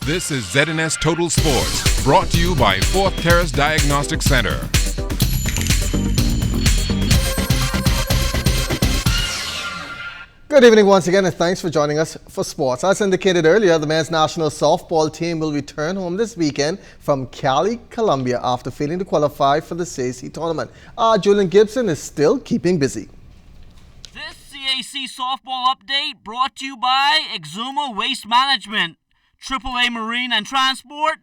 This is ZNS Total Sports, brought to you by Fourth Terrace Diagnostic Center. Good evening once again, and thanks for joining us for sports. As indicated earlier, the men's national softball team will return home this weekend from Cali, Colombia after failing to qualify for the CAC tournament. Julian Gibson is still keeping busy. This CAC softball update brought to you by Exuma Waste Management, AAA Marine and Transport,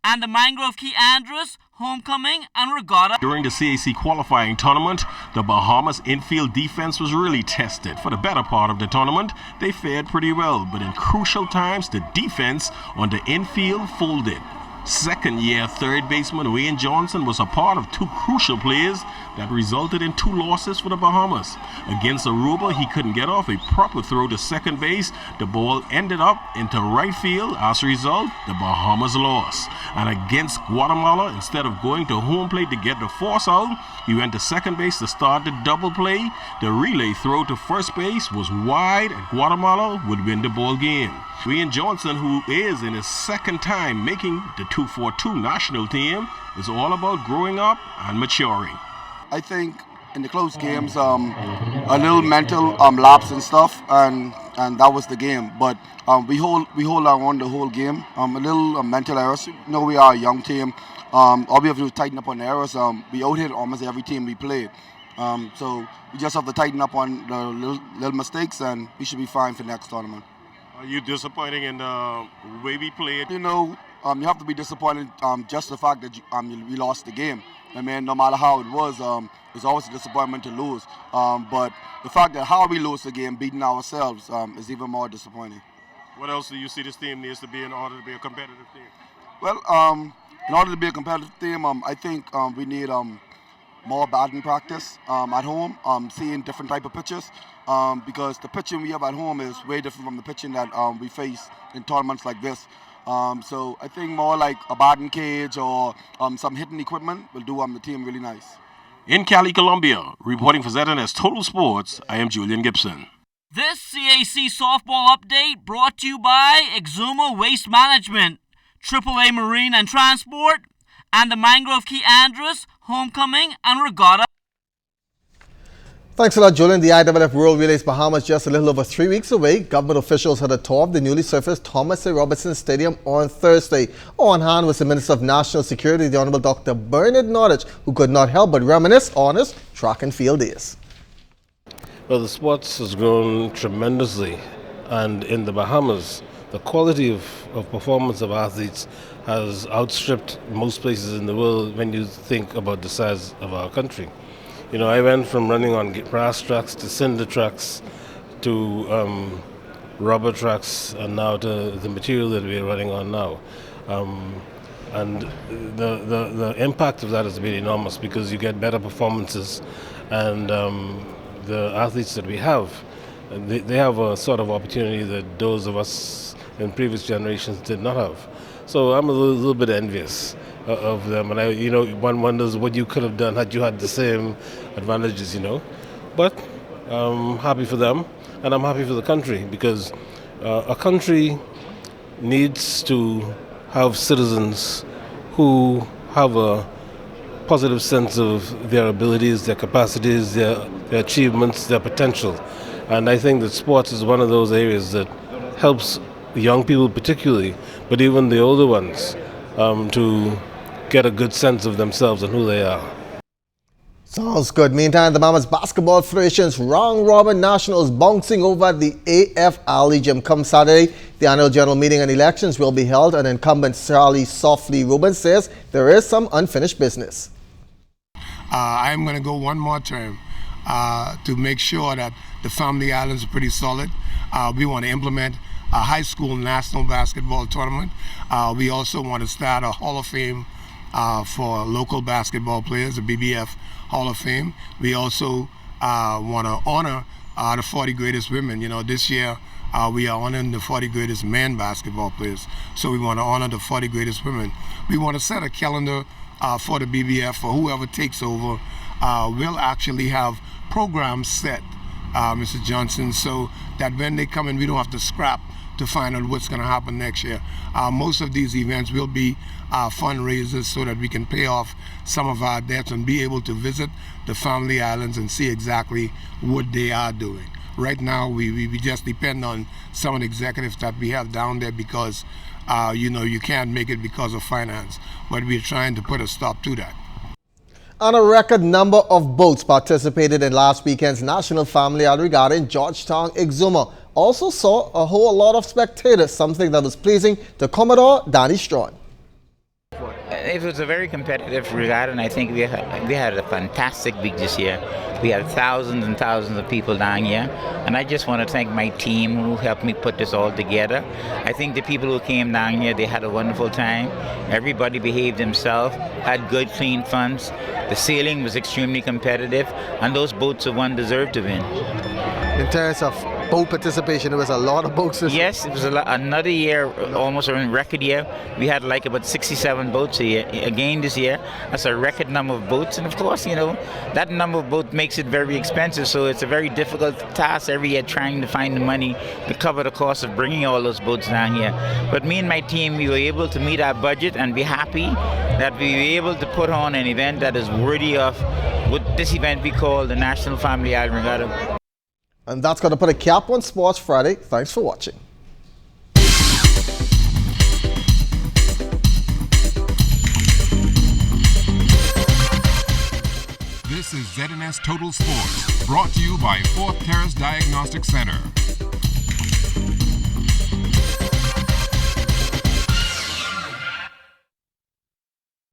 and the Mangrove Key Andrews, Homecoming, and Regatta. During the CAC qualifying tournament, the Bahamas infield defense was really tested. For the better part of the tournament, they fared pretty well, but in crucial times, the defense on the infield folded. Second-year third baseman Wayne Johnson was a part of two crucial plays that resulted in 2 losses for the Bahamas. Against Aruba, he couldn't get off a proper throw to second base. The ball ended up into right field. As a result, the Bahamas lost. And against Guatemala, instead of going to home plate to get the force out, he went to second base to start the double play. The relay throw to first base was wide, and Guatemala would win the ball game. Wayne Johnson, who is in his second time making the 242 national team, is all about growing up and maturing. I think in the close games, a little mental lapse and stuff, and that was the game. But we hold our own the whole game. A little mental errors. You know, we are a young team. All we have to do is tighten up on the errors. We out-hit almost every team we played. So we just have to tighten up on the little mistakes, and we should be fine for the next tournament. Are you disappointed in the way we played? You know, you have to be disappointed just the fact that we lost the game. I mean, no matter how it was, it's always a disappointment to lose. But the fact that how we lose the game, beating ourselves, is even more disappointing. What else do you see this team needs to be in order to be a competitive team? Well, in order to be a competitive team, I think we need more batting practice at home, seeing different type of pitches, because the pitching we have at home is way different from the pitching that we face in tournaments like this. So I think more like a batting cage or some hitting equipment will do the team really nice. In Cali, Colombia, reporting for ZNS Total Sports, I am Julian Gibson. This CAC softball update brought to you by Exuma Waste Management, AAA Marine and Transport, and the Mangrove Key Andrews, Homecoming, and Regatta. Thanks a lot, Julian. The IWF World Relays Bahamas just a little over 3 weeks away. Government officials had a tour of the newly surfaced Thomas A. Robertson Stadium on Thursday. On hand was the Minister of National Security, the Honorable Dr. Bernard Nottage, who could not help but reminisce on his track and field days. Well, the sports has grown tremendously, and in the Bahamas, the quality of performance of athletes has outstripped most places in the world when you think about the size of our country. You know, I went from running on brass tracks to cinder tracks to rubber tracks, and now to the material that we're running on now. And the impact of that has been enormous because you get better performances, and the athletes that we have, they have a sort of opportunity that those of us in previous generations did not have. So I'm a little bit envious of them, and one wonders what you could have done had you had the same advantages, But I'm happy for them, and I'm happy for the country, because a country needs to have citizens who have a positive sense of their abilities, their capacities, their achievements, their potential. And I think that sports is one of those areas that helps young people particularly, but even the older ones, to get a good sense of themselves and who they are. Sounds good. Meantime, the Bahamas Basketball Federation's round-robin nationals bouncing over the AF Ali Gym come Saturday. The annual general meeting and elections will be held, and incumbent Charlie Softly Rubin says there is some unfinished business. I'm going to go one more term to make sure that the Family Islands are pretty solid. We want to implement a high school national basketball tournament. We also want to start a Hall of Fame for local basketball players, the BBF Hall of Fame. We also want to honor the 40 greatest women. This year we are honoring the 40 greatest men basketball players. So we want to honor the 40 greatest women. We want to set a calendar for the BBF for whoever takes over. We'll actually have programs set Mr. Johnson, so that when they come in, we don't have to scrap to find out what's going to happen next year. Most of these events will be fundraisers so that we can pay off some of our debts and be able to visit the family islands and see exactly what they are doing. Right now, we just depend on some of the executives that we have down there because, you can't make it because of finance. But we're trying to put a stop to that. And a record number of boats participated in last weekend's National Family Isle Regatta in Georgetown, Exuma. Also saw a whole lot of spectators, something that was pleasing to Commodore Strachan. It was a very competitive regatta, and I think we had a fantastic week this year. We had thousands and thousands of people down here, and I just want to thank my team who helped me put this all together. I think the people who came down here, they had a wonderful time. Everybody behaved themselves, had good, clean funds. The sailing was extremely competitive, and those boats of one deserved to win. In terms of boat participation, there was a lot of boats. Yes, it was another year, almost a record year. We had like about 67 boats again this year. That's a record number of boats, and of course, that number of boats makes it very expensive, so it's a very difficult task every year trying to find the money to cover the cost of bringing all those boats down here. But me and my team, we were able to meet our budget and be happy that we were able to put on an event that is worthy of what this event we call the National Family Isle Regatta. And that's going to put a cap on Sports Friday. Thanks for watching. This is ZNS Total Sports, brought to you by 4th Terrace Diagnostic Center.